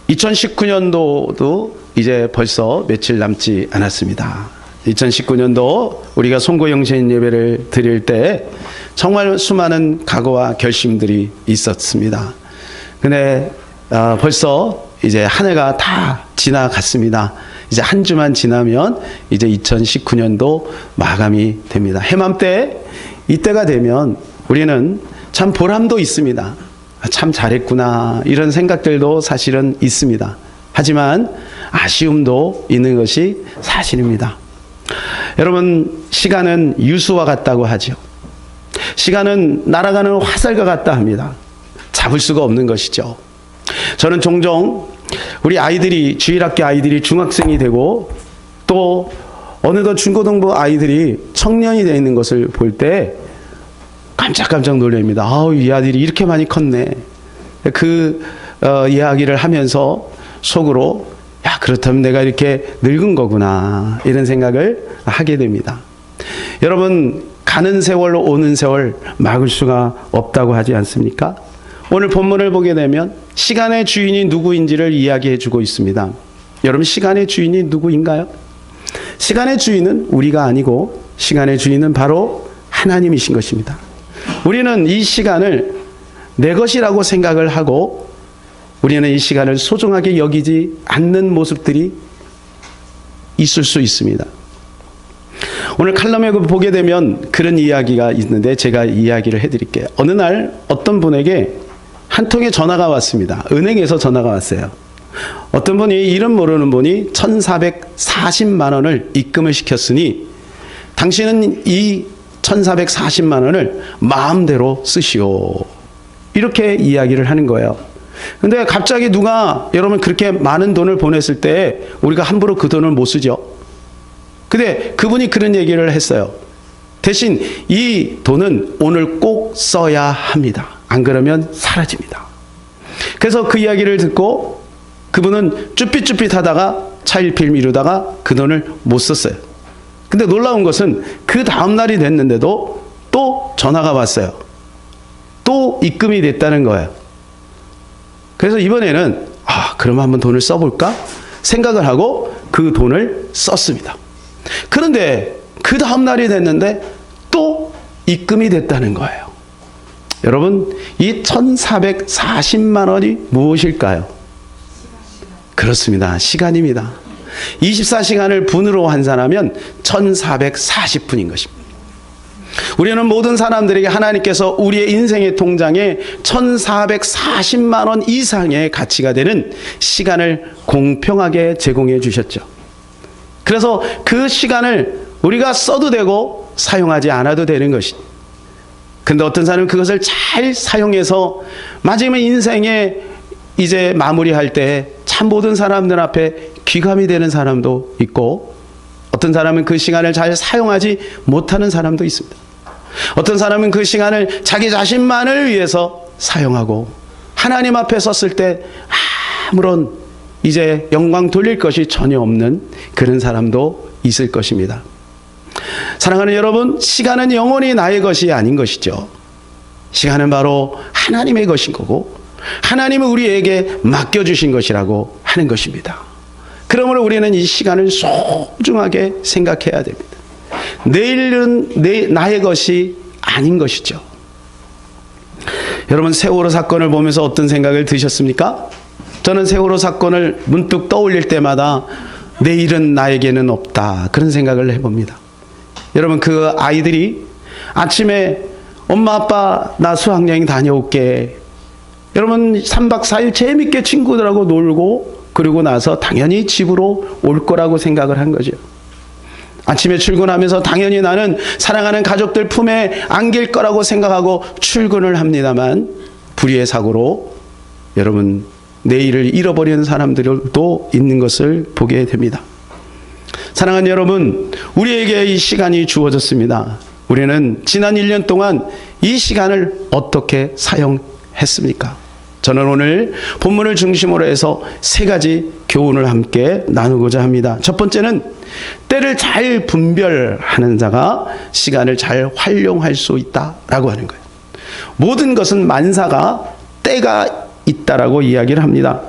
2019년도도 이제 벌써 며칠 남지 않았습니다. 2019년도 우리가 송구영신 예배를 드릴 때 정말 수많은 각오와 결심들이 있었습니다. 근데 벌써 이제 한 해가 다 지나갔습니다. 이제 한 주만 지나면 이제 2019년도 마감이 됩니다. 해맘때 이때가 되면 우리는 참 보람도 있습니다. 참 잘했구나 이런 생각들도 사실은 있습니다. 하지만 아쉬움도 있는 것이 사실입니다. 여러분, 시간은 유수와 같다고 하죠. 시간은 날아가는 화살과 같다 합니다. 잡을 수가 없는 것이죠. 저는 종종 우리 아이들이, 주일학교 아이들이 중학생이 되고 또 어느덧 중고등부 아이들이 청년이 되어 있는 것을 볼 때 깜짝깜짝 놀랍니다. 아우, 이 아들이 이렇게 많이 컸네. 그 이야기를 하면서 속으로 야, 그렇다면 내가 이렇게 늙은 거구나 이런 생각을 하게 됩니다. 여러분, 가는 세월 오는 세월 막을 수가 없다고 하지 않습니까? 오늘 본문을 보게 되면 시간의 주인이 누구인지를 이야기해 주고 있습니다. 여러분, 시간의 주인이 누구인가요? 시간의 주인은 우리가 아니고 시간의 주인은 바로 하나님이신 것입니다. 우리는 이 시간을 내 것이라고 생각을 하고 우리는 이 시간을 소중하게 여기지 않는 모습들이 있을 수 있습니다. 오늘 칼럼에 보게 되면 그런 이야기가 있는데 제가 이야기를 해드릴게요. 어느 날 어떤 분에게 한 통의 전화가 왔습니다. 은행에서 전화가 왔어요. 어떤 분이 이름 모르는 분이 1,440만 원을 입금을 시켰으니 당신은 이 1,440만 원을 마음대로 쓰시오. 이렇게 이야기를 하는 거예요. 근데 갑자기 누가 여러분 그렇게 많은 돈을 보냈을 때 우리가 함부로 그 돈을 못 쓰죠. 근데 그분이 그런 얘기를 했어요. 대신 이 돈은 오늘 꼭 써야 합니다. 안 그러면 사라집니다. 그래서 그 이야기를 듣고 그분은 쭈삣쭈삣 하다가 차일피일 미루다가 그 돈을 못 썼어요. 근데 놀라운 것은 그 다음날이 됐는데도 또 전화가 왔어요. 또 입금이 됐다는 거예요. 그래서 이번에는 그럼 한번 돈을 써볼까 생각을 하고 그 돈을 썼습니다. 그런데 그 다음날이 됐는데 또 입금이 됐다는 거예요. 여러분, 이 1,440만 원이 무엇일까요? 그렇습니다. 시간입니다. 24시간을 분으로 환산하면 1,440분인 것입니다. 우리는 모든 사람들에게 하나님께서 우리의 인생의 통장에 1,440만 원 이상의 가치가 되는 시간을 공평하게 제공해 주셨죠. 그래서 그 시간을 우리가 써도 되고 사용하지 않아도 되는 것입니다. 근데 어떤 사람은 그것을 잘 사용해서 마지막 인생에 이제 마무리할 때 참 모든 사람들 앞에 귀감이 되는 사람도 있고 어떤 사람은 그 시간을 잘 사용하지 못하는 사람도 있습니다. 어떤 사람은 그 시간을 자기 자신만을 위해서 사용하고 하나님 앞에 섰을 때 아무런 이제 영광 돌릴 것이 전혀 없는 그런 사람도 있을 것입니다. 사랑하는 여러분, 시간은 영원히 나의 것이 아닌 것이죠. 시간은 바로 하나님의 것인 거고 하나님은 우리에게 맡겨주신 것이라고 하는 것입니다. 그러므로 우리는 이 시간을 소중하게 생각해야 됩니다. 내일은 나의 것이 아닌 것이죠. 여러분, 세월호 사건을 보면서 어떤 생각을 드셨습니까? 저는 세월호 사건을 문득 떠올릴 때마다 내일은 나에게는 없다 그런 생각을 해봅니다. 여러분, 그 아이들이 아침에 엄마 아빠 나 수학여행 다녀올게. 여러분 3박 4일 재밌게 친구들하고 놀고 그러고 나서 당연히 집으로 올 거라고 생각을 한 거죠. 아침에 출근하면서 당연히 나는 사랑하는 가족들 품에 안길 거라고 생각하고 출근을 합니다만 불의의 사고로 여러분 내일을 잃어버리는 사람들도 있는 것을 보게 됩니다. 사랑하는 여러분, 우리에게 이 시간이 주어졌습니다. 우리는 지난 1년 동안 이 시간을 어떻게 사용했습니까? 저는 오늘 본문을 중심으로 해서 세 가지 교훈을 함께 나누고자 합니다. 첫 번째는 때를 잘 분별하는 자가 시간을 잘 활용할 수 있다라고 하는 거예요. 모든 것은 만사가 때가 있다라고 이야기를 합니다.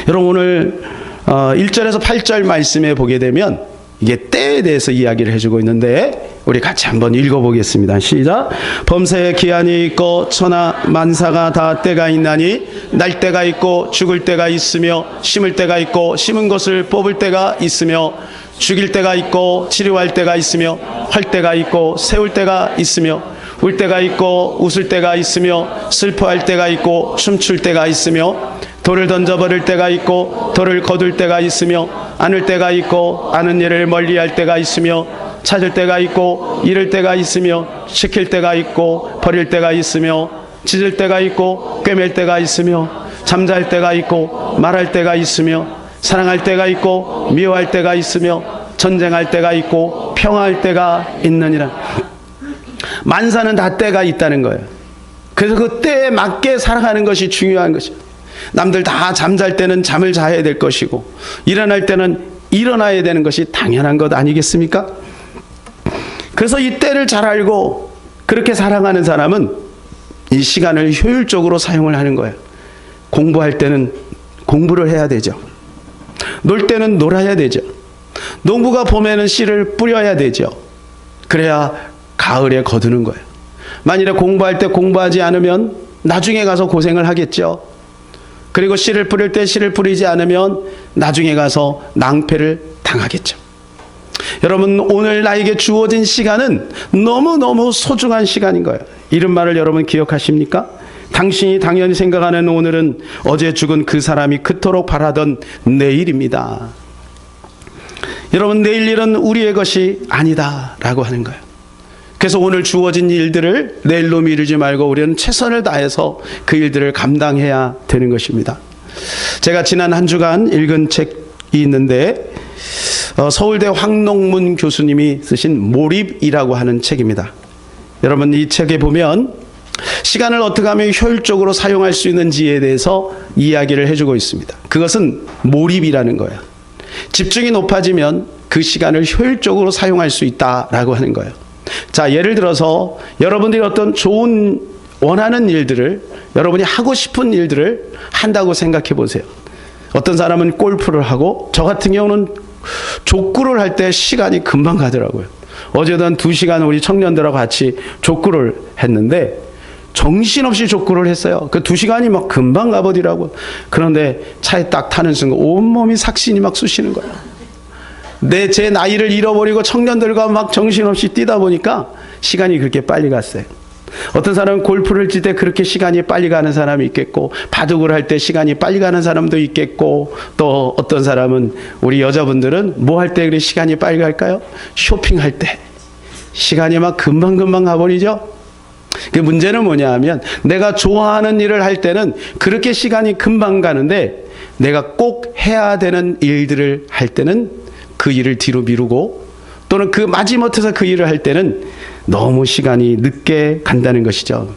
여러분 오늘 1절에서 8절 말씀에 보게 되면 이게 때에 대해서 이야기를 해주고 있는데 우리 같이 한번 읽어보겠습니다. 시작. 범사에 기한이 있고 천하 만사가 다 때가 있나니 날 때가 있고 죽을 때가 있으며 심을 때가 있고 심은 것을 뽑을 때가 있으며 죽일 때가 있고 치료할 때가 있으며 활 때가 있고 세울 때가 있으며 울 때가 있고 웃을 때가 있으며 슬퍼할 때가 있고 춤출 때가 있으며 돌을 던져버릴 때가 있고 돌을 거둘 때가 있으며 안을 때가 있고 아는 일을 멀리할 때가 있으며 찾을 때가 있고 잃을 때가 있으며 시킬 때가 있고 버릴 때가 있으며 찢을 때가 있고 꿰맬 때가 있으며 잠잘 때가 있고 말할 때가 있으며 사랑할 때가 있고 미워할 때가 있으며 전쟁할 때가 있고 평화할 때가 있느니라. 만사는 다 때가 있다는 거예요. 그래서 그 때에 맞게 살아가는 것이 중요한 것이에요. 남들 다 잠잘 때는 잠을 자야 될 것이고 일어날 때는 일어나야 되는 것이 당연한 것 아니겠습니까? 그래서 이 때를 잘 알고 그렇게 살아가는 사람은 이 시간을 효율적으로 사용을 하는 거예요. 공부할 때는 공부를 해야 되죠. 놀 때는 놀아야 되죠. 농부가 봄에는 씨를 뿌려야 되죠. 그래야 가을에 거두는 거예요. 만일에 공부할 때 공부하지 않으면 나중에 가서 고생을 하겠죠. 그리고 씨를 뿌릴 때 씨를 뿌리지 않으면 나중에 가서 낭패를 당하겠죠. 여러분 오늘 나에게 주어진 시간은 너무너무 소중한 시간인 거예요. 이런 말을 여러분 기억하십니까? 당신이 당연히 생각하는 오늘은 어제 죽은 그 사람이 그토록 바라던 내일입니다. 여러분 내일 일은 우리의 것이 아니다 라고 하는 거예요. 그래서 오늘 주어진 일들을 내일로 미루지 말고 우리는 최선을 다해서 그 일들을 감당해야 되는 것입니다. 제가 지난 한 주간 읽은 책이 있는데 서울대 황농문 교수님이 쓰신 몰입이라고 하는 책입니다. 여러분 이 책에 보면 시간을 어떻게 하면 효율적으로 사용할 수 있는지에 대해서 이야기를 해주고 있습니다. 그것은 몰입이라는 거예요. 집중이 높아지면 그 시간을 효율적으로 사용할 수 있다라고 하는 거예요. 자, 예를 들어서 여러분들이 어떤 좋은 원하는 일들을 여러분이 하고 싶은 일들을 한다고 생각해 보세요. 어떤 사람은 골프를 하고 저 같은 경우는 족구를 할 때 시간이 금방 가더라고요. 어제도 한 2시간 우리 청년들하고 같이 족구를 했는데 정신없이 족구를 했어요. 그 2시간이 막 금방 가버리더라고요. 그런데 차에 딱 타는 순간 온몸이 삭신이 막 쑤시는 거예요. 제 나이를 잃어버리고 청년들과 막 정신없이 뛰다 보니까 시간이 그렇게 빨리 갔어요. 어떤 사람은 골프를 칠 때 그렇게 시간이 빨리 가는 사람이 있겠고 바둑을 할 때 시간이 빨리 가는 사람도 있겠고 또 어떤 사람은 우리 여자분들은 뭐 할 때 그렇게 시간이 빨리 갈까요? 쇼핑할 때 시간이 막 금방금방 가버리죠. 그 문제는 뭐냐 하면 내가 좋아하는 일을 할 때는 그렇게 시간이 금방 가는데 내가 꼭 해야 되는 일들을 할 때는 그 일을 뒤로 미루고 또는 그 마지못해서 그 일을 할 때는 너무 시간이 늦게 간다는 것이죠.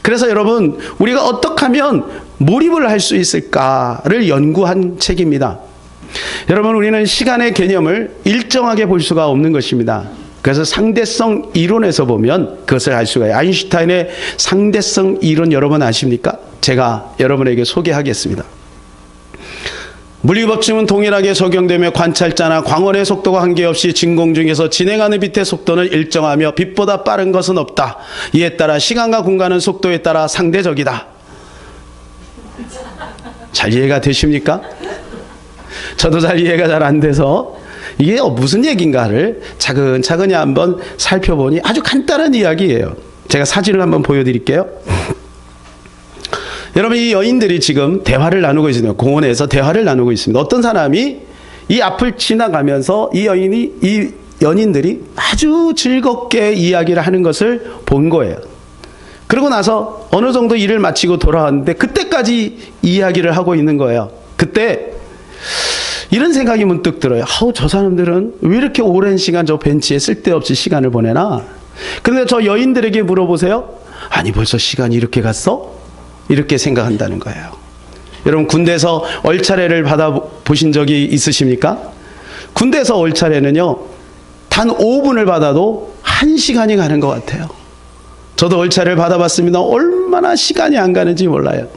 그래서 여러분 우리가 어떻게 하면 몰입을 할 수 있을까를 연구한 책입니다. 여러분 우리는 시간의 개념을 일정하게 볼 수가 없는 것입니다. 그래서 상대성 이론에서 보면 그것을 알 수가 있어요. 아인슈타인의 상대성 이론 여러분 아십니까? 제가 여러분에게 소개하겠습니다. 물리법칙은 동일하게 적용되며 관찰자나 광원의 속도가 관계없이 진공 중에서 진행하는 빛의 속도는 일정하며 빛보다 빠른 것은 없다. 이에 따라 시간과 공간은 속도에 따라 상대적이다. 잘 이해가 되십니까? 저도 잘 이해가 잘 안 돼서 이게 무슨 얘기인가를 차근차근히 한번 살펴보니 아주 간단한 이야기예요. 제가 사진을 한번 보여드릴게요. 여러분 이 여인들이 지금 대화를 나누고 있습니다. 공원에서 대화를 나누고 있습니다. 어떤 사람이 이 앞을 지나가면서 이 연인들이 아주 즐겁게 이야기를 하는 것을 본 거예요. 그러고 나서 어느 정도 일을 마치고 돌아왔는데 그때까지 이야기를 하고 있는 거예요. 그때 이런 생각이 문득 들어요. 저 사람들은 왜 이렇게 오랜 시간 저 벤치에 쓸데없이 시간을 보내나? 그런데 저 여인들에게 물어보세요. 아니 벌써 시간이 이렇게 갔어? 이렇게 생각한다는 거예요. 여러분 군대에서 얼차례를 받아보신 적이 있으십니까? 군대에서 얼차례는요. 단 5분을 받아도 1시간이 가는 것 같아요. 저도 얼차례를 받아봤습니다. 얼마나 시간이 안 가는지 몰라요.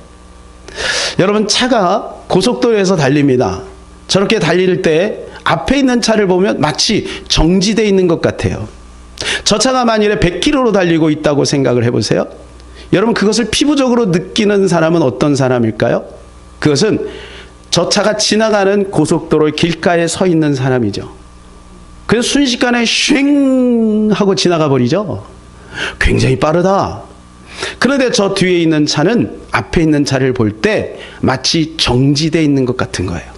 여러분 차가 고속도로에서 달립니다. 저렇게 달릴 때 앞에 있는 차를 보면 마치 정지되어 있는 것 같아요. 저 차가 만일에 100km로 달리고 있다고 생각을 해보세요. 여러분, 그것을 피부적으로 느끼는 사람은 어떤 사람일까요? 그것은 저 차가 지나가는 고속도로 길가에 서 있는 사람이죠. 그래서 순식간에 쉥 하고 지나가 버리죠. 굉장히 빠르다. 그런데 저 뒤에 있는 차는 앞에 있는 차를 볼 때 마치 정지되어 있는 것 같은 거예요.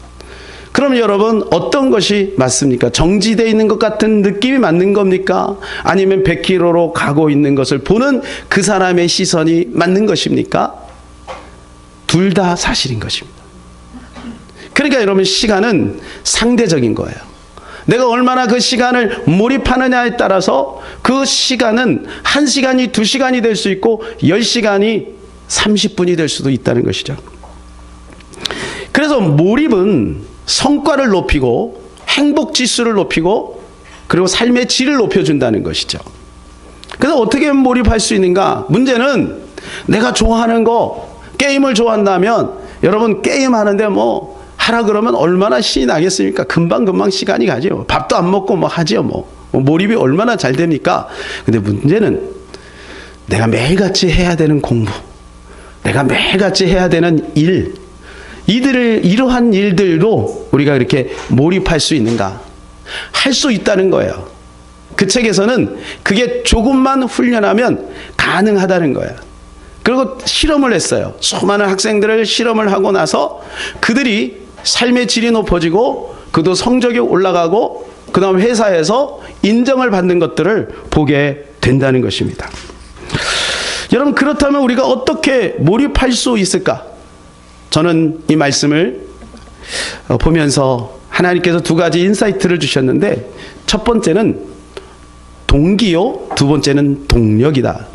그럼 여러분, 어떤 것이 맞습니까? 정지되어 있는 것 같은 느낌이 맞는 겁니까? 아니면 100km로 가고 있는 것을 보는 그 사람의 시선이 맞는 것입니까? 둘 다 사실인 것입니다. 그러니까 여러분, 시간은 상대적인 거예요. 내가 얼마나 그 시간을 몰입하느냐에 따라서 그 시간은 1시간이 2시간이 될 수 있고 10시간이 30분이 될 수도 있다는 것이죠. 그래서 몰입은 성과를 높이고 행복지수를 높이고 그리고 삶의 질을 높여준다는 것이죠. 그래서 어떻게 몰입할 수 있는가? 문제는 내가 좋아하는 거, 게임을 좋아한다면 여러분, 게임하는데 뭐 하라 그러면 얼마나 신이 나겠습니까? 금방금방 시간이 가죠. 밥도 안 먹고 뭐 하죠. 몰입이 얼마나 잘 됩니까? 근데 문제는 내가 매일같이 해야 되는 공부, 내가 매일같이 해야 되는 일, 이러한 일들도 우리가 이렇게 몰입할 수 있는가? 할 수 있다는 거예요. 그 책에서는 그게 조금만 훈련하면 가능하다는 거예요. 그리고 실험을 했어요. 수많은 학생들을 실험을 하고 나서 그들이 삶의 질이 높아지고 그도 성적이 올라가고 그 다음 회사에서 인정을 받는 것들을 보게 된다는 것입니다. 여러분, 그렇다면 우리가 어떻게 몰입할 수 있을까? 저는 이 말씀을 보면서 하나님께서 두 가지 인사이트를 주셨는데, 첫 번째는 동기요, 두 번째는 동력이다.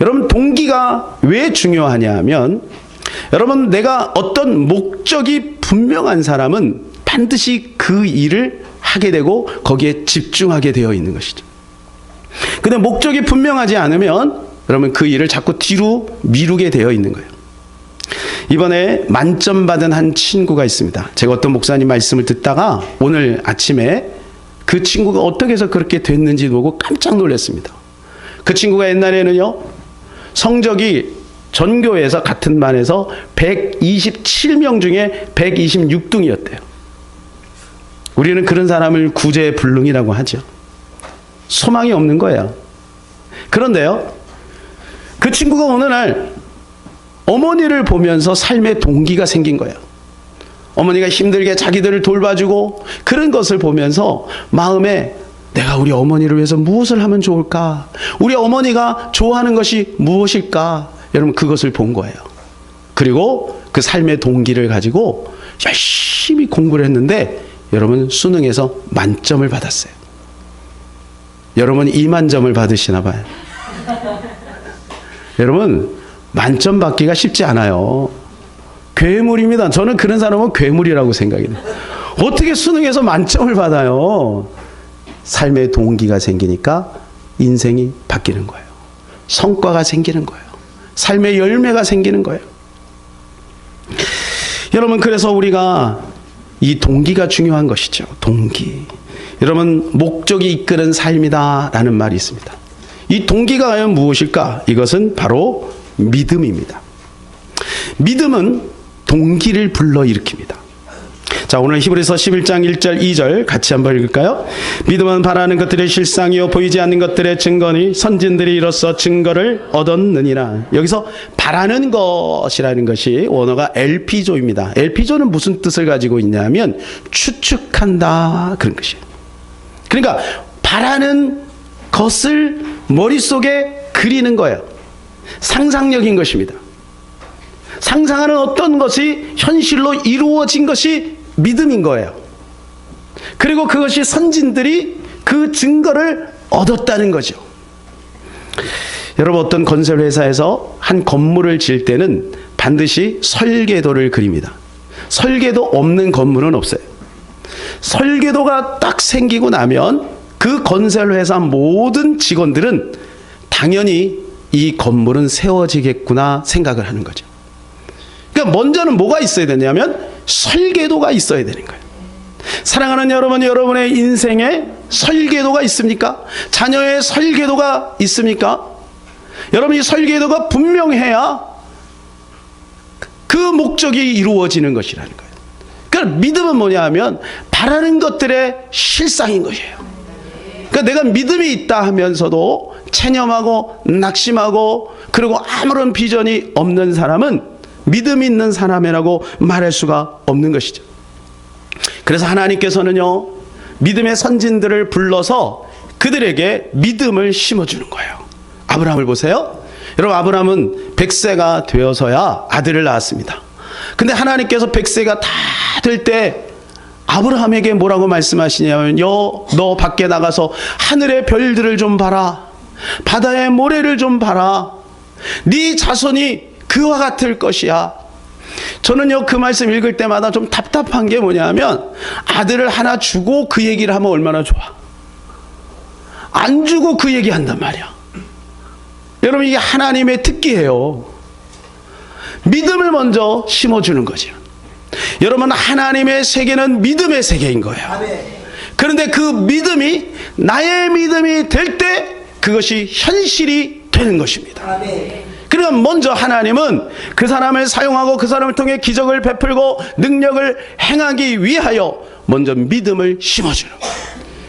여러분, 동기가 왜 중요하냐 하면, 여러분, 내가 어떤 목적이 분명한 사람은 반드시 그 일을 하게 되고 거기에 집중하게 되어 있는 것이죠. 근데 목적이 분명하지 않으면 여러분, 그 일을 자꾸 뒤로 미루게 되어 있는 거예요. 이번에 만점 받은 한 친구가 있습니다. 제가 어떤 목사님 말씀을 듣다가 오늘 아침에 그 친구가 어떻게 해서 그렇게 됐는지 보고 깜짝 놀랐습니다. 그 친구가 옛날에는요, 성적이 전교에서 같은 반에서 127명 중에 126등이었대요. 우리는 그런 사람을 구제불능이라고 하죠. 소망이 없는 거예요. 그런데요, 그 친구가 어느 날 어머니를 보면서 삶의 동기가 생긴 거예요. 어머니가 힘들게 자기들을 돌봐주고 그런 것을 보면서 마음에 내가 우리 어머니를 위해서 무엇을 하면 좋을까? 우리 어머니가 좋아하는 것이 무엇일까? 여러분, 그것을 본 거예요. 그리고 그 삶의 동기를 가지고 열심히 공부를 했는데 여러분, 수능에서 만점을 받았어요. 여러분, 2만점을 받으시나 봐요. 여러분, 만점 받기가 쉽지 않아요. 괴물입니다. 저는 그런 사람은 괴물이라고 생각이 돼요. 어떻게 수능에서 만점을 받아요? 삶의 동기가 생기니까 인생이 바뀌는 거예요. 성과가 생기는 거예요. 삶의 열매가 생기는 거예요. 여러분, 그래서 우리가 이 동기가 중요한 것이죠. 동기. 여러분, 목적이 이끄는 삶이다 라는 말이 있습니다. 이 동기가 과연 무엇일까? 이것은 바로 믿음입니다. 믿음은 동기를 불러일으킵니다. 자, 오늘 히브리서 11장 1절 2절 같이 한번 읽을까요? 믿음은 바라는 것들의 실상이요 보이지 않는 것들의 증거니 선진들이 이로써 증거를 얻었느니라. 여기서 바라는 것이라는 것이 원어가 엘피조입니다. 엘피조는 무슨 뜻을 가지고 있냐면 추측한다, 그런 것이에요. 그러니까 바라는 것을 머릿속에 그리는 거예요. 상상력인 것입니다. 상상하는 어떤 것이 현실로 이루어진 것이 믿음인 거예요. 그리고 그것이 선진들이 그 증거를 얻었다는 거죠. 여러분, 어떤 건설회사에서 한 건물을 지을 때는 반드시 설계도를 그립니다. 설계도 없는 건물은 없어요. 설계도가 딱 생기고 나면 그 건설회사 모든 직원들은 당연히 이 건물은 세워지겠구나 생각을 하는 거죠. 그러니까 먼저는 뭐가 있어야 되냐면 설계도가 있어야 되는 거예요. 사랑하는 여러분, 여러분의 인생에 설계도가 있습니까? 자녀의 설계도가 있습니까? 여러분이 설계도가 분명해야 그 목적이 이루어지는 것이라는 거예요. 그러니까 믿음은 뭐냐 하면 바라는 것들의 실상인 것이에요. 그러니까 내가 믿음이 있다 하면서도 체념하고 낙심하고 그리고 아무런 비전이 없는 사람은 믿음 있는 사람이라고 말할 수가 없는 것이죠. 그래서 하나님께서는요, 믿음의 선진들을 불러서 그들에게 믿음을 심어주는 거예요. 아브라함을 보세요. 여러분, 아브라함은 100세가 되어서야 아들을 낳았습니다. 근데 하나님께서 100세가 다 될 때 아브라함에게 뭐라고 말씀하시냐면요, 너 밖에 나가서 하늘의 별들을 좀 봐라, 바다의 모래를 좀 봐라, 네 자손이 그와 같을 것이야. 저는요, 그 말씀 읽을 때마다 좀 답답한 게 뭐냐면, 아들을 하나 주고 그 얘기를 하면 얼마나 좋아. 안 주고 그 얘기 한단 말이야. 여러분, 이게 하나님의 특기예요. 믿음을 먼저 심어주는 거죠. 여러분, 하나님의 세계는 믿음의 세계인 거예요. 그런데 그 믿음이 나의 믿음이 될 때 그것이 현실이 되는 것입니다. 그러면 먼저 하나님은 그 사람을 사용하고 그 사람을 통해 기적을 베풀고 능력을 행하기 위하여 먼저 믿음을 심어주는 거예요.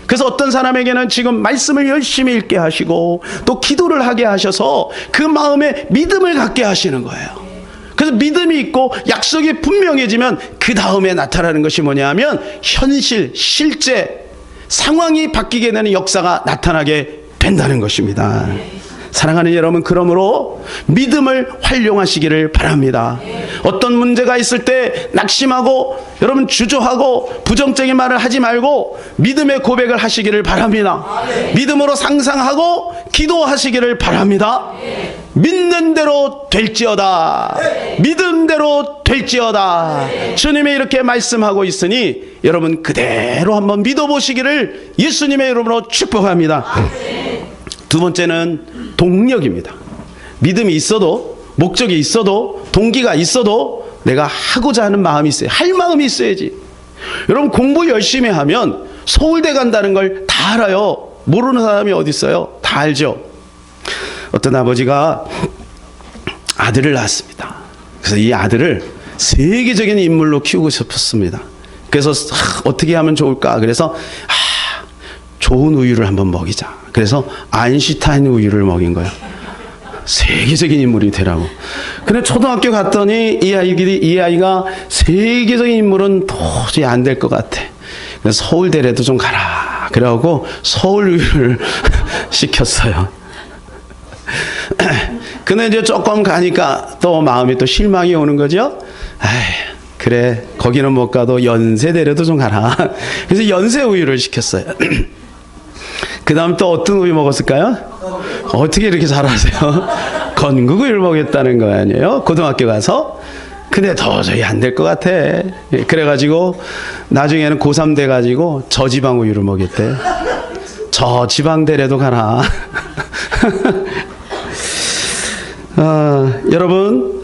그래서 어떤 사람에게는 지금 말씀을 열심히 읽게 하시고 또 기도를 하게 하셔서 그 마음에 믿음을 갖게 하시는 거예요. 그래서 믿음이 있고 약속이 분명해지면 그 다음에 나타나는 것이 뭐냐 하면 현실, 실제 상황이 바뀌게 되는 역사가 나타나게 된다는 것입니다. 사랑하는 여러분, 그러므로 믿음을 활용하시기를 바랍니다. 어떤 문제가 있을 때 낙심하고 여러분 주저하고 부정적인 말을 하지 말고 믿음의 고백을 하시기를 바랍니다. 믿음으로 상상하고 기도하시기를 바랍니다. 믿는 대로 될지어다. 믿음대로 될지어다. 주님이 이렇게 말씀하고 있으니 여러분 그대로 한번 믿어보시기를 예수님의 이름으로 축복합니다. 두 번째는 동력입니다. 믿음이 있어도, 목적이 있어도, 동기가 있어도 내가 하고자 하는 마음이 있어요. 할 마음이 있어야지. 여러분, 공부 열심히 하면 서울대 간다는 걸 다 알아요. 모르는 사람이 어디 있어요? 다 알죠. 어떤 아버지가 아들을 낳았습니다. 그래서 이 아들을 세계적인 인물로 키우고 싶었습니다. 그래서 어떻게 하면 좋을까? 그래서 좋은 우유를 한번 먹이자. 그래서 아인슈타인 우유를 먹인 거예요. 세계적인 인물이 되라고. 근데 초등학교 갔더니 이 아이가 세계적인 인물은 도저히 안 될 것 같아. 그래서 서울대라도 좀 가라. 그래갖고 서울 우유를 시켰어요. 근데 이제 조금 가니까 또 마음이 또 실망이 오는 거죠. 그래, 거기는 못 가도 연세대라도 좀 가라. 그래서 연세 우유를 시켰어요. 그 다음 또 어떤 우유 먹었을까요? 어떻게 이렇게 잘하세요? 건국 우유를 먹였다는 거 아니에요? 고등학교 가서. 근데 도저히 안 될 것 같아. 그래가지고 나중에는 고3 돼가지고 저지방 우유를 먹였대. 저지방대라도 가라. 여러분,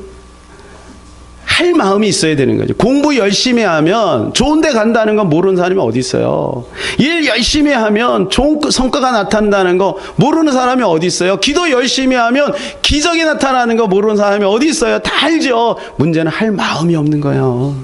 할 마음이 있어야 되는 거죠. 공부 열심히 하면 좋은 데 간다는 건 모르는 사람이 어디 있어요. 일 열심히 하면 좋은 성과가 나타난다는 거 모르는 사람이 어디 있어요. 기도 열심히 하면 기적이 나타나는 거 모르는 사람이 어디 있어요. 다 알죠. 문제는 할 마음이 없는 거예요.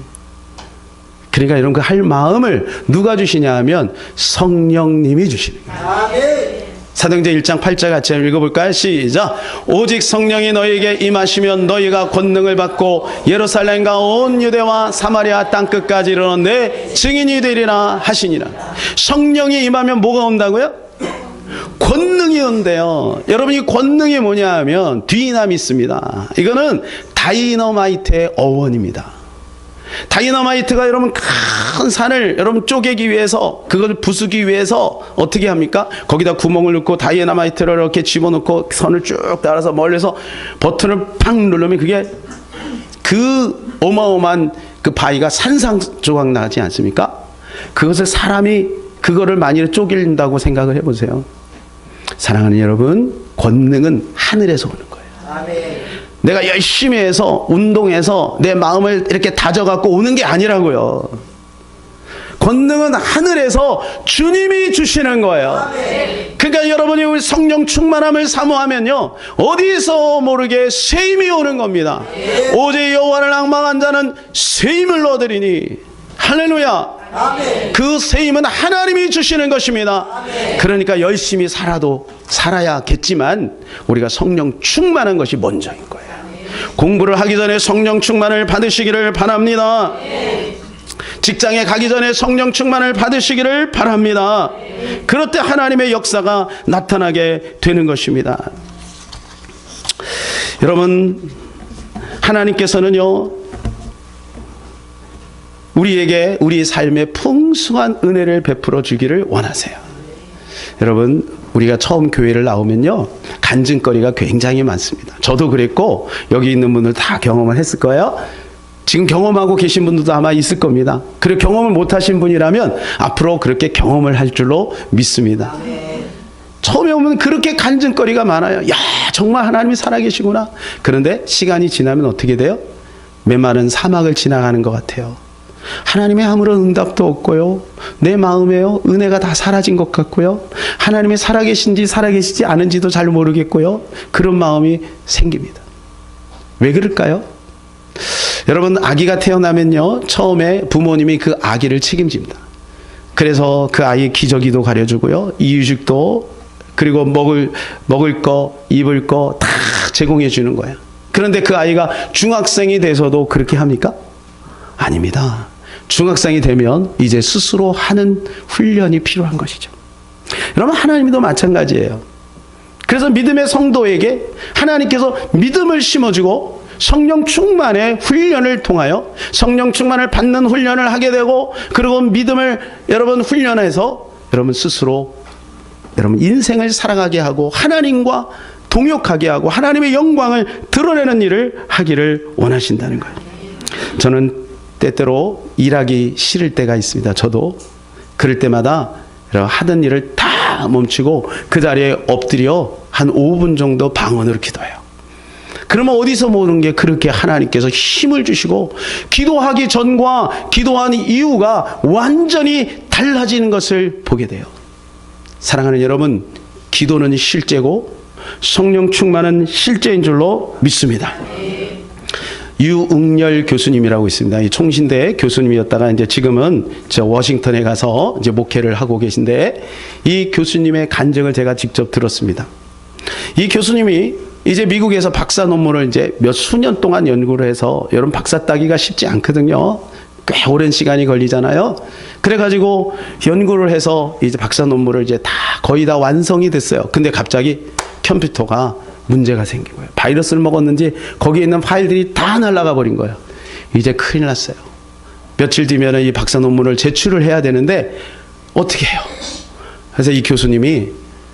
그러니까 이런 그 할 마음을 누가 주시냐 하면 성령님이 주시는 거예요. 사도행전 1장 8절 같이 읽어볼까요? 시작. 오직 성령이 너희에게 임하시면 너희가 권능을 받고 예루살렘과 온 유대와 사마리아 땅끝까지 이르러 내 증인이 되리라 하시니라. 성령이 임하면 뭐가 온다고요? 권능이 온대요. 여러분, 이 권능이 뭐냐 하면 디나미스입니다. 이거는 다이너마이트의 어원입니다. 다이너마이트가 여러분 큰 산을 여러분 쪼개기 위해서, 그걸 부수기 위해서 어떻게 합니까? 거기다 구멍을 넣고 다이너마이트를 이렇게 집어넣고 선을 쭉 따라서 멀리서 버튼을 팍 누르면 그게 그 어마어마한 그 바위가 산산조각 나지 않습니까? 그것을 사람이 그거를 만일 쪼갤린다고 생각을 해보세요. 사랑하는 여러분, 권능은 하늘에서 오는 거예요. 내가 열심히 해서 운동해서 내 마음을 이렇게 다져갖고 오는 게 아니라고요. 권능은 하늘에서 주님이 주시는 거예요. 그러니까 여러분이 우리 성령 충만함을 사모하면요, 어디서 모르게 새 힘이 오는 겁니다. 오직 여호와를 앙망한 자는 새 힘을 얻으리니. 할렐루야. 그 새 힘은 하나님이 주시는 것입니다. 그러니까 열심히 살아야겠지만 우리가 성령 충만한 것이 먼저인 거예요. 공부를 하기 전에 성령 충만을 받으시기를 바랍니다. 직장에 가기 전에 성령 충만을 받으시기를 바랍니다. 그럴 때 하나님의 역사가 나타나게 되는 것입니다. 여러분, 하나님께서는요, 우리에게 우리 삶에 풍성한 은혜를 베풀어 주기를 원하세요. 여러분, 우리가 처음 교회를 나오면요, 간증거리가 굉장히 많습니다. 저도 그랬고 여기 있는 분들 다 경험을 했을 거예요. 지금 경험하고 계신 분들도 아마 있을 겁니다. 그리고 경험을 못하신 분이라면 앞으로 그렇게 경험을 할 줄로 믿습니다. 처음에 오면 그렇게 간증거리가 많아요. 야, 정말 하나님이 살아계시구나. 그런데 시간이 지나면 어떻게 돼요? 메마른 사막을 지나가는 것 같아요. 하나님의 아무런 응답도 없고요, 내 마음에요, 은혜가 다 사라진 것 같고요, 하나님이 살아계신지 살아계시지 않은지도 잘 모르겠고요, 그런 마음이 생깁니다. 왜 그럴까요? 여러분, 아기가 태어나면요, 처음에 부모님이 그 아기를 책임집니다. 그래서 그 아이 기저귀도 가려주고요, 이유식도, 그리고 먹을 거, 입을 거 다 제공해 주는 거예요. 그런데 그 아이가 중학생이 돼서도 그렇게 합니까? 아닙니다. 중학생이 되면 이제 스스로 하는 훈련이 필요한 것이죠. 여러분, 하나님도 마찬가지예요. 그래서 믿음의 성도에게 하나님께서 믿음을 심어주고 성령 충만의 훈련을 통하여 성령 충만을 받는 훈련을 하게 되고, 그리고 믿음을 여러분 훈련해서 여러분 스스로 여러분 인생을 살아가게 하고 하나님과 동역하게 하고 하나님의 영광을 드러내는 일을 하기를 원하신다는 거예요. 저는 때때로 일하기 싫을 때가 있습니다. 저도 그럴 때마다 하던 일을 다 멈추고 그 자리에 엎드려 한 5분 정도 방언으로 기도해요. 그러면 어디서 모든 게 그렇게 하나님께서 힘을 주시고 기도하기 전과 기도한 이후가 완전히 달라지는 것을 보게 돼요. 사랑하는 여러분, 기도는 실제고 성령 충만은 실제인 줄로 믿습니다. 유응열 교수님이라고 있습니다. 이 총신대 교수님이었다가 이제 지금은 저 워싱턴에 가서 이제 목회를 하고 계신데, 이 교수님의 간증을 제가 직접 들었습니다. 이 교수님이 이제 미국에서 박사 논문을 이제 몇 수년 동안 연구를 해서, 여러분 박사 따기가 쉽지 않거든요. 꽤 오랜 시간이 걸리잖아요. 그래가지고 연구를 해서 이제 박사 논문을 이제 거의 다 완성이 됐어요. 근데 갑자기 컴퓨터가 문제가 생긴 거예요. 바이러스를 먹었는지 거기에 있는 파일들이 다 날아가 버린 거예요. 이제 큰일 났어요. 며칠 뒤면 이 박사 논문을 제출을 해야 되는데 어떻게 해요? 그래서 이 교수님이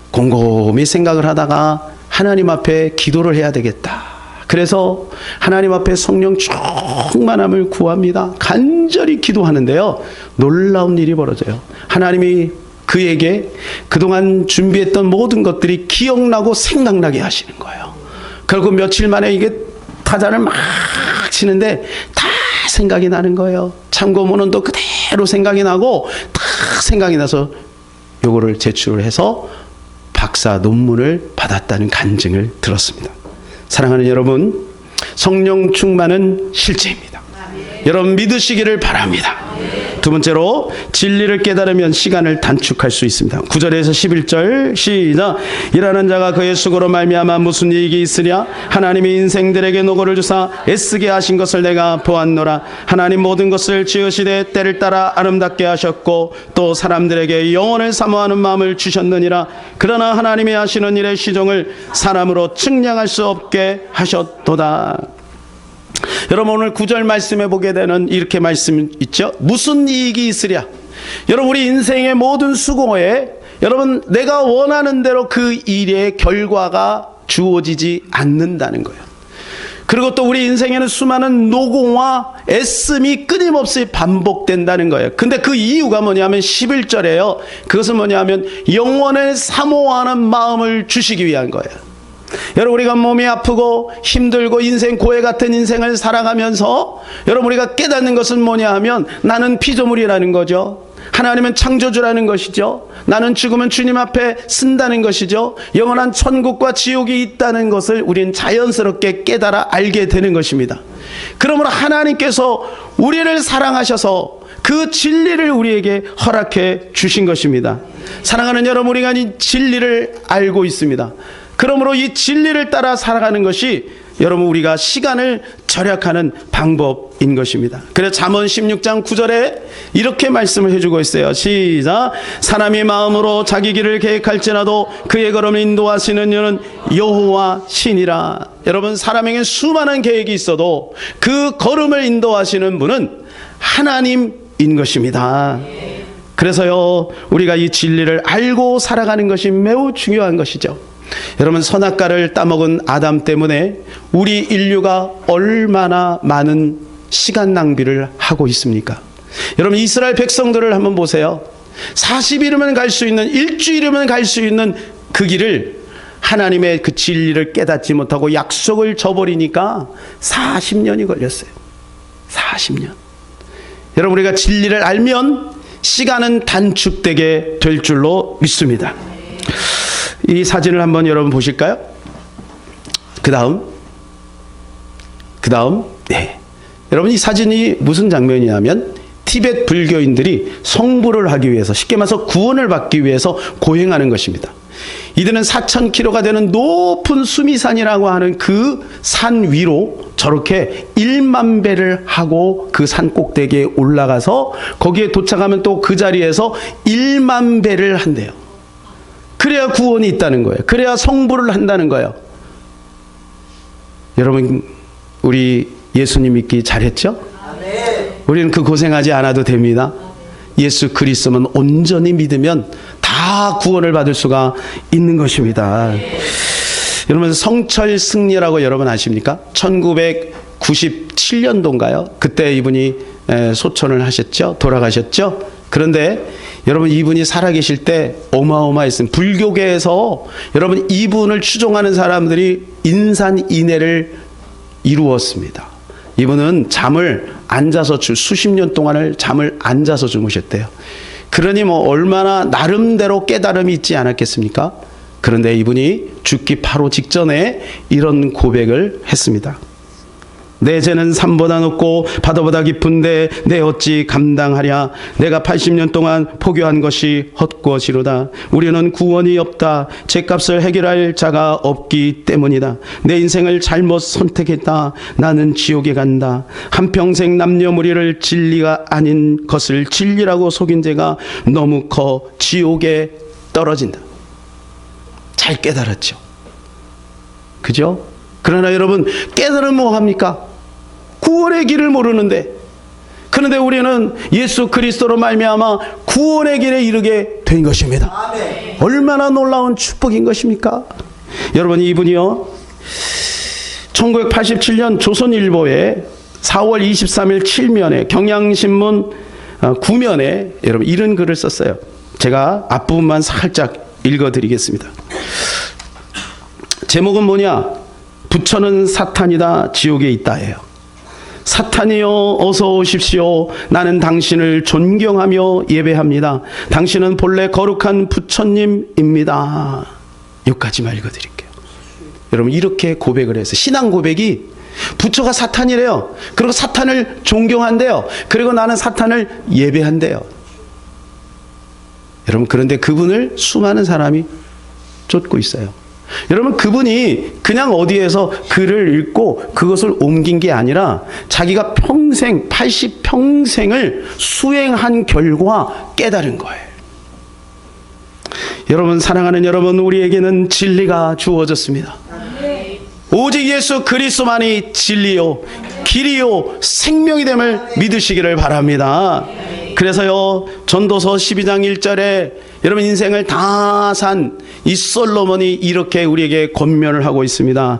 곰곰이 생각을 하다가 하나님 앞에 기도를 해야 되겠다. 그래서 하나님 앞에 성령 충만함을 구합니다. 간절히 기도하는데요, 놀라운 일이 벌어져요. 하나님이 그에게 그동안 준비했던 모든 것들이 기억나고 생각나게 하시는 거예요. 결국 며칠 만에 이게 타자를 막 치는데 다 생각이 나는 거예요. 참고문헌도 그대로 생각이 나고 다 생각이 나서 요거를 제출을 해서 박사 논문을 받았다는 간증을 들었습니다. 사랑하는 여러분, 성령 충만은 실제입니다. 여러분 믿으시기를 바랍니다. 두 번째로, 진리를 깨달으면 시간을 단축할 수 있습니다. 9절에서 11절 시작. 일하는 자가 그의 수고로 말미암아 무슨 이익이 있으랴? 하나님이 인생들에게 노고를 주사 애쓰게 하신 것을 내가 보았노라. 하나님 모든 것을 지으시되 때를 따라 아름답게 하셨고 또 사람들에게 영원을 사모하는 마음을 주셨느니라. 그러나 하나님이 하시는 일의 시종을 사람으로 측량할 수 없게 하셨도다. 여러분, 오늘 9절 말씀해 보게 되는 이렇게 말씀 있죠. 무슨 이익이 있으랴? 여러분, 우리 인생의 모든 수고에 여러분 내가 원하는 대로 그 일의 결과가 주어지지 않는다는 거예요. 그리고 또 우리 인생에는 수많은 노고와 애씀이 끊임없이 반복된다는 거예요. 근데 그 이유가 뭐냐면 11절에요. 그것은 뭐냐면 영원을 사모하는 마음을 주시기 위한 거예요. 여러분, 우리가 몸이 아프고 힘들고 인생 고해 같은 인생을 살아가면서 여러분, 우리가 깨닫는 것은 뭐냐 하면 나는 피조물이라는 거죠. 하나님은 창조주라는 것이죠. 나는 죽으면 주님 앞에 쓴다는 것이죠. 영원한 천국과 지옥이 있다는 것을 우리는 자연스럽게 깨달아 알게 되는 것입니다. 그러므로 하나님께서 우리를 사랑하셔서 그 진리를 우리에게 허락해 주신 것입니다. 사랑하는 여러분, 우리가 이 진리를 알고 있습니다. 그러므로 이 진리를 따라 살아가는 것이 여러분, 우리가 시간을 절약하는 방법인 것입니다. 그래서 잠언 16장 9절에 이렇게 말씀을 해주고 있어요. 시작. 사람이 마음으로 자기 길을 계획할지라도 그의 걸음을 인도하시는 이는 여호와 신이라. 여러분, 사람에게 수많은 계획이 있어도 그 걸음을 인도하시는 분은 하나님인 것입니다. 그래서요, 우리가 이 진리를 알고 살아가는 것이 매우 중요한 것이죠. 여러분, 선악과를 따먹은 아담 때문에 우리 인류가 얼마나 많은 시간 낭비를 하고 있습니까? 여러분, 이스라엘 백성들을 한번 보세요. 40일이면 갈 수 있는, 일주일이면 갈 수 있는 그 길을 하나님의 그 진리를 깨닫지 못하고 약속을 저버리니까 40년이 걸렸어요. 40년. 여러분, 우리가 진리를 알면 시간은 단축되게 될 줄로 믿습니다. 이 사진을 한번 여러분 보실까요? 그 다음. 네. 여러분, 이 사진이 무슨 장면이냐면 티베트 불교인들이 성불을 하기 위해서, 쉽게 말해서 구원을 받기 위해서 고행하는 것입니다. 이들은 4,000km가 되는 높은 수미산이라고 하는 그 산 위로 저렇게 1만 배를 하고 그 산 꼭대기에 올라가서 거기에 도착하면 또 그 자리에서 1만 배를 한대요. 그래야 구원이 있다는 거예요. 그래야 성불을 한다는 거예요. 여러분, 우리 예수님 믿기 잘했죠? 우리는 그 고생하지 않아도 됩니다. 예수 그리스도만 온전히 믿으면 다 구원을 받을 수가 있는 것입니다. 여러분, 성철 승리라고 여러분 아십니까? 1997년도인가요? 그때 이분이 소천을 하셨죠? 돌아가셨죠? 그런데 여러분, 이분이 살아계실 때 어마어마했습니다. 불교계에서 여러분, 이분을 추종하는 사람들이 인산인해를 이루었습니다. 이분은 잠을 앉아서 수십 년 동안을 잠을 앉아서 주무셨대요. 그러니 뭐 얼마나 나름대로 깨달음이 있지 않았겠습니까? 그런데 이분이 죽기 바로 직전에 이런 고백을 했습니다. 내 죄는 산보다 높고 바다보다 깊은데 내 어찌 감당하랴. 내가 80년 동안 포교한 것이 헛것이로다. 우리는 구원이 없다. 죄값을 해결할 자가 없기 때문이다. 내 인생을 잘못 선택했다. 나는 지옥에 간다. 한평생 남녀무리를 진리가 아닌 것을 진리라고 속인 죄가 너무 커 지옥에 떨어진다. 잘 깨달았죠. 그죠? 그러나 여러분, 깨달으면 뭐합니까? 구원의 길을 모르는데, 그런데 우리는 예수 그리스도로 말미암아 구원의 길에 이르게 된 것입니다. 아멘. 얼마나 놀라운 축복인 것입니까? 여러분, 이분이요 1987년 조선일보에 4월 23일 7면에 경향신문 9면에 여러분 이런 글을 썼어요. 제가 앞부분만 살짝 읽어드리겠습니다. 제목은 뭐냐? 부처는 사탄이다, 지옥에 있다예요. 사탄이여, 어서 오십시오. 나는 당신을 존경하며 예배합니다. 당신은 본래 거룩한 부처님입니다. 여기까지만 읽어드릴게요. 여러분, 이렇게 고백을 해서 신앙 고백이 부처가 사탄이래요. 그리고 사탄을 존경한대요. 그리고 나는 사탄을 예배한대요. 여러분, 그런데 그분을 수많은 사람이 쫓고 있어요. 여러분, 그분이 그냥 어디에서 글을 읽고 그것을 옮긴 게 아니라 자기가 평생 80평생을 수행한 결과 깨달은 거예요. 여러분, 사랑하는 여러분, 우리에게는 진리가 주어졌습니다. 오직 예수 그리스도만이 진리요 길이요 생명이 됨을 믿으시기를 바랍니다. 그래서요, 전도서 12장 1절에 여러분 인생을 다 산 이 솔로몬이 이렇게 우리에게 권면을 하고 있습니다.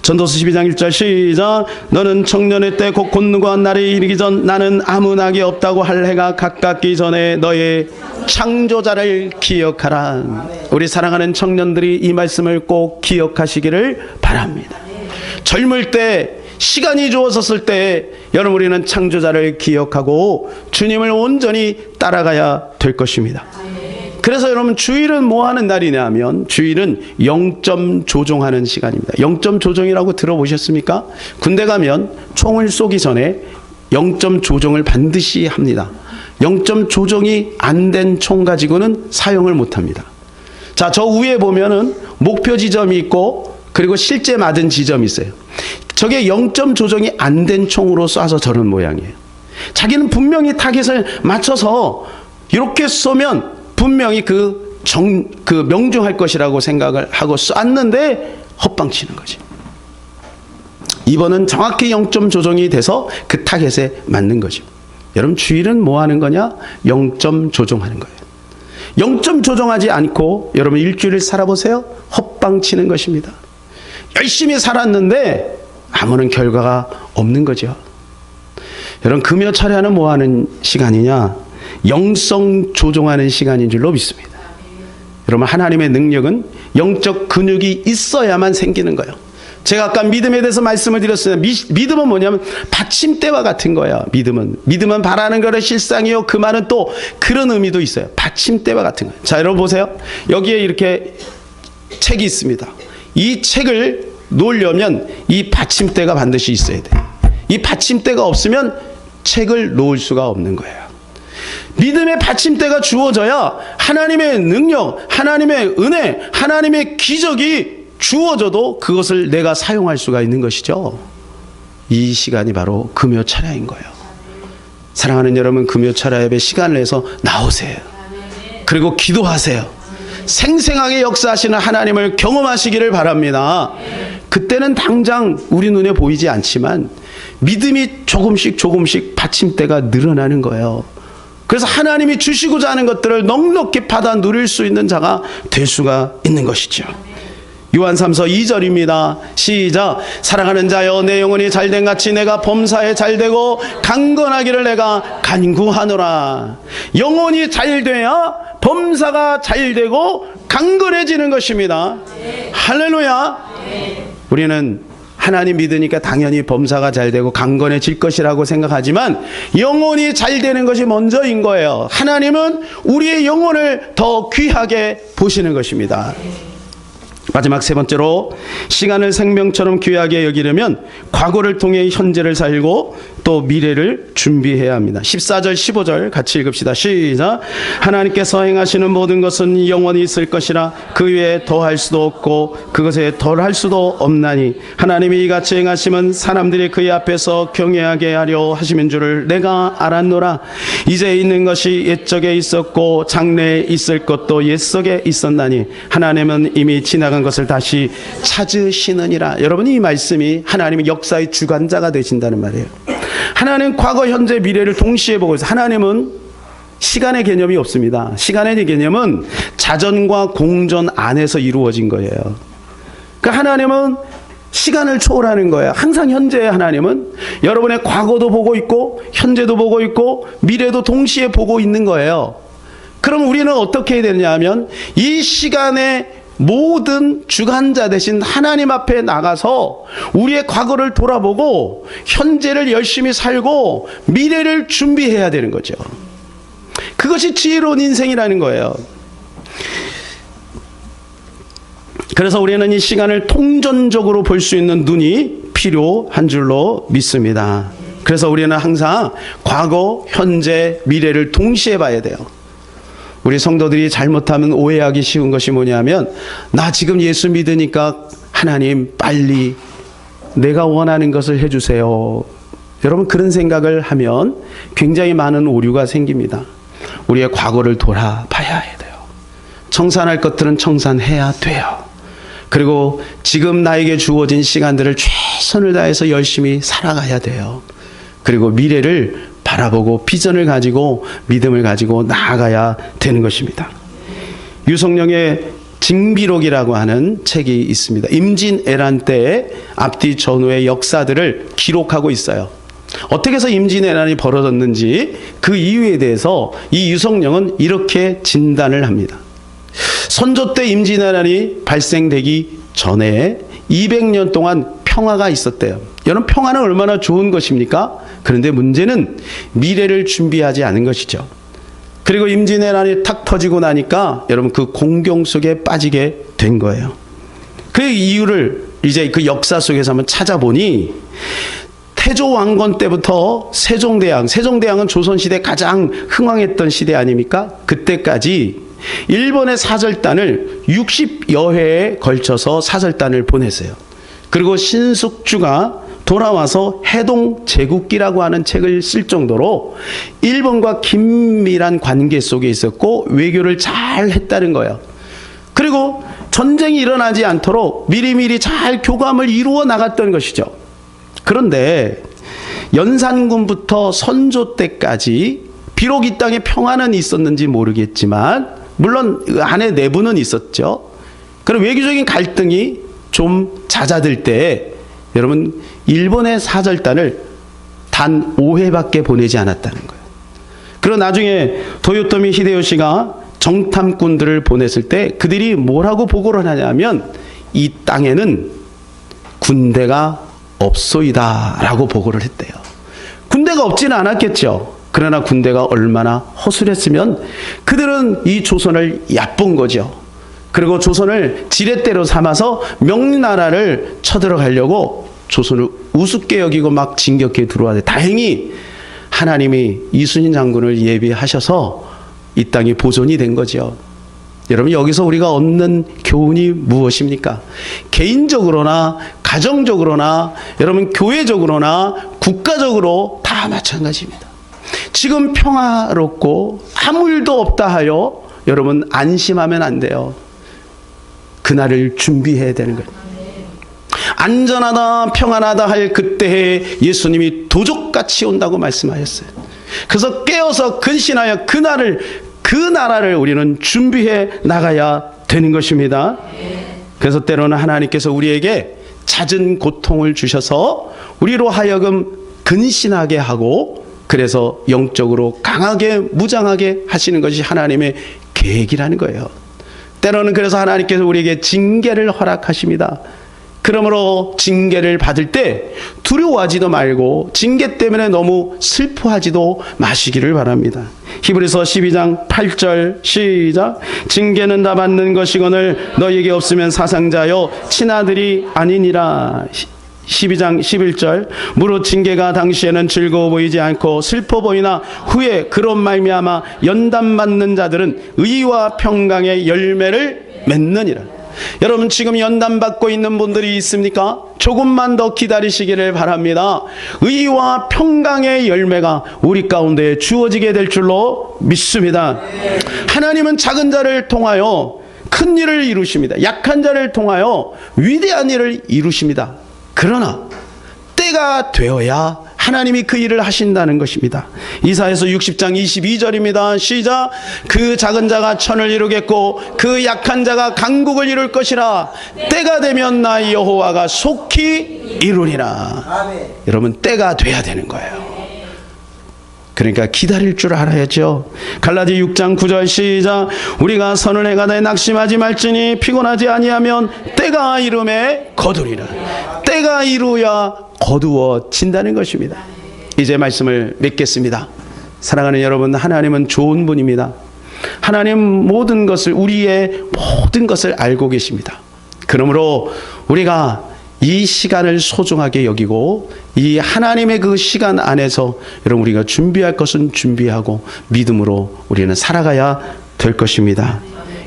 전도서 12장 1절 시작. 너는 청년의 때 곧 곤고한 날이 이르기 전 나는 아무 낙이 없다고 할 해가 가깝기 전에 너의 창조자를 기억하라. 우리 사랑하는 청년들이 이 말씀을 꼭 기억하시기를 바랍니다. 젊을 때 시간이 주어졌을 때 여러분 우리는 창조자를 기억하고 주님을 온전히 따라가야 될 것입니다. 그래서 여러분 주일은 뭐 하는 날이냐 하면 주일은 영점 조종하는 시간입니다. 영점 조종이라고 들어보셨습니까? 군대 가면 총을 쏘기 전에 영점 조종을 반드시 합니다. 영점 조종이 안 된 총 가지고는 사용을 못 합니다. 자, 저 위에 보면은 목표 지점이 있고 그리고 실제 맞은 지점이 있어요. 저게 영점 조정이 안 된 총으로 쏴서 저런 모양이에요. 자기는 분명히 타겟을 맞춰서 이렇게 쏘면 분명히 그 명중할 것이라고 생각을 하고 쐈는데 헛방치는 거지. 이번은 정확히 영점 조정이 돼서 그 타겟에 맞는 거죠. 여러분 주일은 뭐 하는 거냐? 영점 조정하는 거예요. 영점 조정하지 않고 여러분 일주일을 살아보세요. 헛방치는 것입니다. 열심히 살았는데 아무런 결과가 없는 거죠. 여러분 금요 철야는 뭐 하는 시간이냐? 영성 조종하는 시간인 줄로 믿습니다. 여러분 하나님의 능력은 영적 근육이 있어야만 생기는 거예요. 제가 아까 믿음에 대해서 말씀을 드렸어요. 믿음은 뭐냐면 받침대와 같은 거예요. 믿음은 바라는 것의 실상이요 그 말은 또 그런 의미도 있어요. 받침대와 같은 거예요. 자, 여러분 보세요. 여기에 이렇게 책이 있습니다. 이 책을 놓으려면 이 받침대가 반드시 있어야 돼요. 이 받침대가 없으면 책을 놓을 수가 없는 거예요. 믿음의 받침대가 주어져야 하나님의 능력, 하나님의 은혜, 하나님의 기적이 주어져도 그것을 내가 사용할 수가 있는 것이죠. 이 시간이 바로 금요 철야인 거예요. 사랑하는 여러분, 금요 철야 예배 시간을 내서 나오세요. 그리고 기도하세요. 생생하게 역사하시는 하나님을 경험하시기를 바랍니다. 그때는 당장 우리 눈에 보이지 않지만 믿음이 조금씩 받침대가 늘어나는 거예요. 그래서 하나님이 주시고자 하는 것들을 넉넉히 받아 누릴 수 있는 자가 될 수가 있는 것이죠. 요한 3서 2절입니다. 시작. 사랑하는 자여 내 영혼이 잘된 같이 내가 범사에 잘되고 강건하기를 내가 간구하노라. 영혼이 잘돼야 범사가 잘되고 강건해지는 것입니다. 할렐루야. 우리는 하나님 믿으니까 당연히 범사가 잘되고 강건해질 것이라고 생각하지만 영혼이 잘되는 것이 먼저인 거예요. 하나님은 우리의 영혼을 더 귀하게 보시는 것입니다. 마지막 세 번째로 시간을 생명처럼 귀하게 여기려면 과거를 통해 현재를 살고 또 미래를 준비해야 합니다. 14절 15절 같이 읽읍시다. 시작. 하나님께서 행하시는 모든 것은 영원히 있을 것이라 그 위에 더할 수도 없고 그것에 덜할 수도 없나니 하나님이 이같이 행하심은 사람들이 그의 앞에서 경외하게 하려 하심인 줄을 내가 알았노라. 이제 있는 것이 옛적에 있었고 장래에 있을 것도 옛속에 있었나니 하나님은 이미 지나간 것을 다시 찾으시느니라. 여러분 이 말씀이 하나님의 역사의 주관자가 되신다는 말이에요. 하나님 과거 현재 미래를 동시에 보고 있어요. 하나님은 시간의 개념이 없습니다. 시간의 개념은 자전과 공전 안에서 이루어진 거예요. 그러니까 하나님은 시간을 초월하는 거예요. 항상 현재의 하나님은 여러분의 과거도 보고 있고 현재도 보고 있고 미래도 동시에 보고 있는 거예요. 그럼 우리는 어떻게 해야 되느냐 하면 이 시간에 모든 주관자 되신 하나님 앞에 나가서 우리의 과거를 돌아보고 현재를 열심히 살고 미래를 준비해야 되는 거죠. 그것이 지혜로운 인생이라는 거예요. 그래서 우리는 이 시간을 통전적으로 볼 수 있는 눈이 필요한 줄로 믿습니다. 그래서 우리는 항상 과거, 현재, 미래를 동시에 봐야 돼요. 우리 성도들이 잘못하면 오해하기 쉬운 것이 뭐냐면 나 지금 예수 믿으니까 하나님 빨리 내가 원하는 것을 해주세요. 여러분 그런 생각을 하면 굉장히 많은 오류가 생깁니다. 우리의 과거를 돌아봐야 돼요. 청산할 것들은 청산해야 돼요. 그리고 지금 나에게 주어진 시간들을 최선을 다해서 열심히 살아가야 돼요. 그리고 미래를 바라보고 비전을 가지고 믿음을 가지고 나아가야 되는 것입니다. 유성령의 징비록이라고 하는 책이 있습니다. 임진왜란 때 앞뒤 전후의 역사들을 기록하고 있어요. 어떻게 해서 임진왜란이 벌어졌는지 그 이유에 대해서 이 유성령은 이렇게 진단을 합니다. 선조 때 임진왜란이 발생되기 전에 200년 동안 평화가 있었대요. 여러분, 평화는 얼마나 좋은 것입니까? 그런데 문제는 미래를 준비하지 않은 것이죠. 그리고 임진왜란이 탁 터지고 나니까 여러분 그 공경 속에 빠지게 된 거예요. 그 이유를 이제 그 역사 속에서 한번 찾아보니 태조 왕건 때부터 세종대왕은 조선시대 가장 흥왕했던 시대 아닙니까? 그때까지 일본의 사절단을 60여 회에 걸쳐서 사절단을 보냈어요. 그리고 신숙주가 돌아와서 해동 제국기라고 하는 책을 쓸 정도로 일본과 긴밀한 관계 속에 있었고 외교를 잘 했다는 거예요. 그리고 전쟁이 일어나지 않도록 미리미리 잘 교감을 이루어 나갔던 것이죠. 그런데 연산군부터 선조 때까지 비록 이 땅에 평화는 있었는지 모르겠지만 물론 안에 내부는 있었죠. 그럼 외교적인 갈등이 좀 잦아들 때 여러분 일본의 사절단을 단 5회밖에 보내지 않았다는 거예요. 그리고 나중에 도요토미 히데요시가 정탐꾼들을 보냈을 때 그들이 뭐라고 보고를 하냐면 이 땅에는 군대가 없소이다 라고 보고를 했대요. 군대가 없지는 않았겠죠. 그러나 군대가 얼마나 허술했으면 그들은 이 조선을 얕본 거죠. 그리고 조선을 지렛대로 삼아서 명나라를 쳐들어가려고 조선을 우습게 여기고 막 진격해 들어와야 돼. 다행히 하나님이 이순신 장군을 예비하셔서 이 땅이 보존이 된 거죠. 여러분, 여기서 우리가 얻는 교훈이 무엇입니까? 개인적으로나 가정적으로나 여러분 교회적으로나 국가적으로 다 마찬가지입니다. 지금 평화롭고 아무 일도 없다 하여 여러분 안심하면 안 돼요. 그날을 준비해야 되는 거예요. 안전하다 평안하다 할 그때에 예수님이 도적같이 온다고 말씀하셨어요. 그래서 깨어서 근신하여 그 나라를 우리는 준비해 나가야 되는 것입니다. 그래서 때로는 하나님께서 우리에게 잦은 고통을 주셔서 우리로 하여금 근신하게 하고 그래서 영적으로 강하게 무장하게 하시는 것이 하나님의 계획이라는 거예요. 때로는 그래서 하나님께서 우리에게 징계를 허락하십니다. 그러므로 징계를 받을 때 두려워하지도 말고 징계 때문에 너무 슬퍼하지도 마시기를 바랍니다. 히브리서 12장 8절 시작. 징계는 다 받는 것이거늘 너에게 없으면 사상자여 친아들이 아니니라. 12장 11절 무릇 징계가 당시에는 즐거워 보이지 않고 슬퍼 보이나 후에 그런 말미암아 연단받는 자들은 의와 평강의 열매를 맺느니라. 여러분, 지금 연단받고 있는 분들이 있습니까? 조금만 더 기다리시기를 바랍니다. 의와 평강의 열매가 우리 가운데 주어지게 될 줄로 믿습니다. 하나님은 작은 자를 통하여 큰 일을 이루십니다. 약한 자를 통하여 위대한 일을 이루십니다. 그러나 때가 되어야 하나님이 그 일을 하신다는 것입니다. 이사야서 60장 22절입니다. 시작. 그 작은 자가 천을 이루겠고 그 약한 자가 강국을 이룰 것이라. 때가 되면 나 여호와가 속히 이루리라. 아멘. 여러분, 때가 돼야 되는 거예요. 그러니까 기다릴 줄 알아야죠. 갈라디 6장 9절 시작. 우리가 선을 행하되 낙심하지 말지니 피곤하지 아니하면 때가 이름에 거두리라. 때가 이루야 거두어진다는 것입니다. 이제 말씀을 맺겠습니다. 사랑하는 여러분, 하나님은 좋은 분입니다. 하나님 모든 것을 우리의 모든 것을 알고 계십니다. 그러므로 우리가 이 시간을 소중하게 여기고 이 하나님의 그 시간 안에서 여러분 우리가 준비할 것은 준비하고 믿음으로 우리는 살아가야 될 것입니다.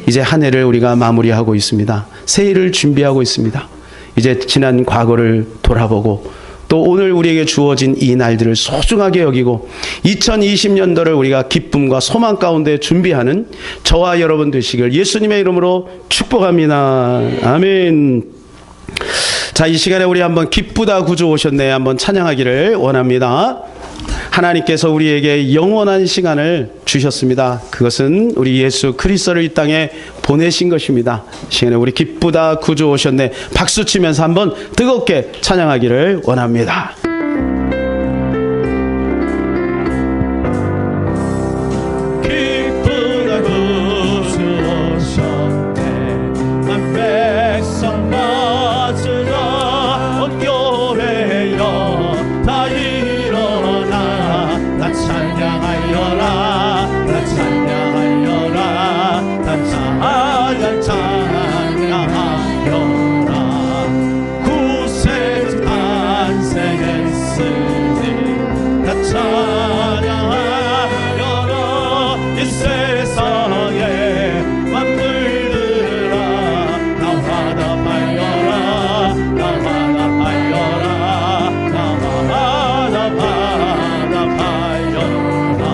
이제 한 해를 우리가 마무리하고 있습니다. 새해를 준비하고 있습니다. 이제 지난 과거를 돌아보고 또 오늘 우리에게 주어진 이 날들을 소중하게 여기고 2020년도를 우리가 기쁨과 소망 가운데 준비하는 저와 여러분 되시길 예수님의 이름으로 축복합니다. 아멘. 자, 이 시간에 우리 한번 기쁘다 구주 오셨네 한번 찬양하기를 원합니다. 하나님께서 우리에게 영원한 시간을 주셨습니다. 그것은 우리 예수 그리스도를 이 땅에 보내신 것입니다. 이 시간에 우리 기쁘다 구주 오셨네 박수 치면서 한번 뜨겁게 찬양하기를 원합니다. 기쁘다 구주 오셨네 만 백성 맞으러 온 교회여 다 일어나 다 찬양하여라 다 찬양하여라 다 찬양하여라 구세 탄생했으니 다 찬양하여라 이 세상에 만물들아 나 화답하여라 나 화답하여라 나 화답하여라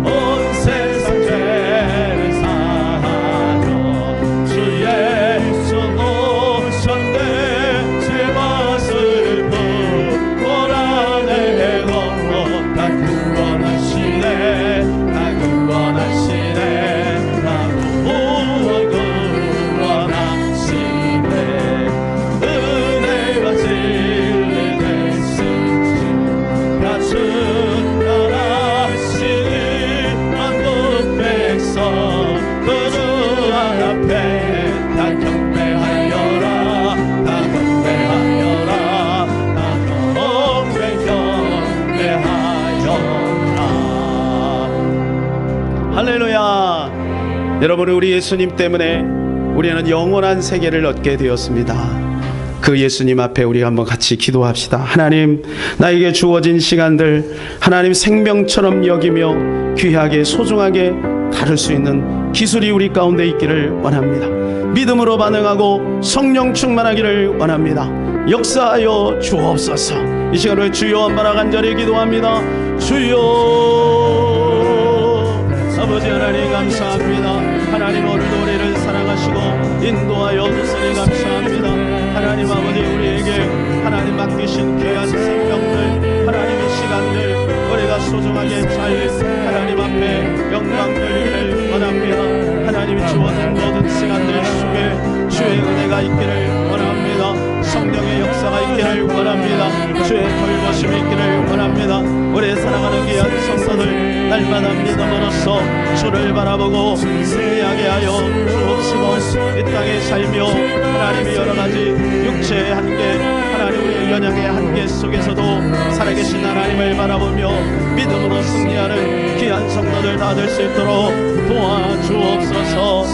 온 세상 죄를 사하여 주 예수 오셨네 제 것을 구원하내고 다 구원하시네 다 구원하시네 다 구원하시네 은혜와 진리 되시지 다 충만하시니 만국 백성 그주 앞에 다 경배하여라 다 경배하여라 다 경배하여라. 할렐루야. 여러분 우리 예수님 때문에 우리는 영원한 세계를 얻게 되었습니다. 그 예수님 앞에 우리 한번 같이 기도합시다. 하나님 나에게 주어진 시간들 하나님 생명처럼 여기며 귀하게 소중하게 다룰 수 있는 기술이 우리 가운데 있기를 원합니다. 믿음으로 반응하고 성령 충만하기를 원합니다. 역사하여 주옵소서. 이 시간을 주여 한번 간절히 기도합니다. 주여 아버지 하나님 감사합니다. 하나님 오늘도 우리를 사랑하시고 인도하여 주시니 감사합니다. 하나님 아버지 우리에게 하나님 맡기신 귀한 생명들 하나님의 시간들 우리가 소중하게 잘 하나님 앞에 영광 돌리기를 원합니다. 하나님이 주어진 모든 시간들 속에 주의 은혜가 있기를 원합니다. 성령의 역사가 있기를 원합니다. 주의 돌보심이 있기를 원합니다. 우리 사랑하는 귀한 성도들 날마다 믿음으로써 주를 바라보고 승리하게 하여 주옵시고 이 땅에 살며 하나님의 여러가지 육체의 한계 하나님 우리 연약의 한계 속에서도 살아계신 하나님을 바라보며 믿음으로 승리하는 귀한 성도들 다 될 수 있도록 도와주옵소서.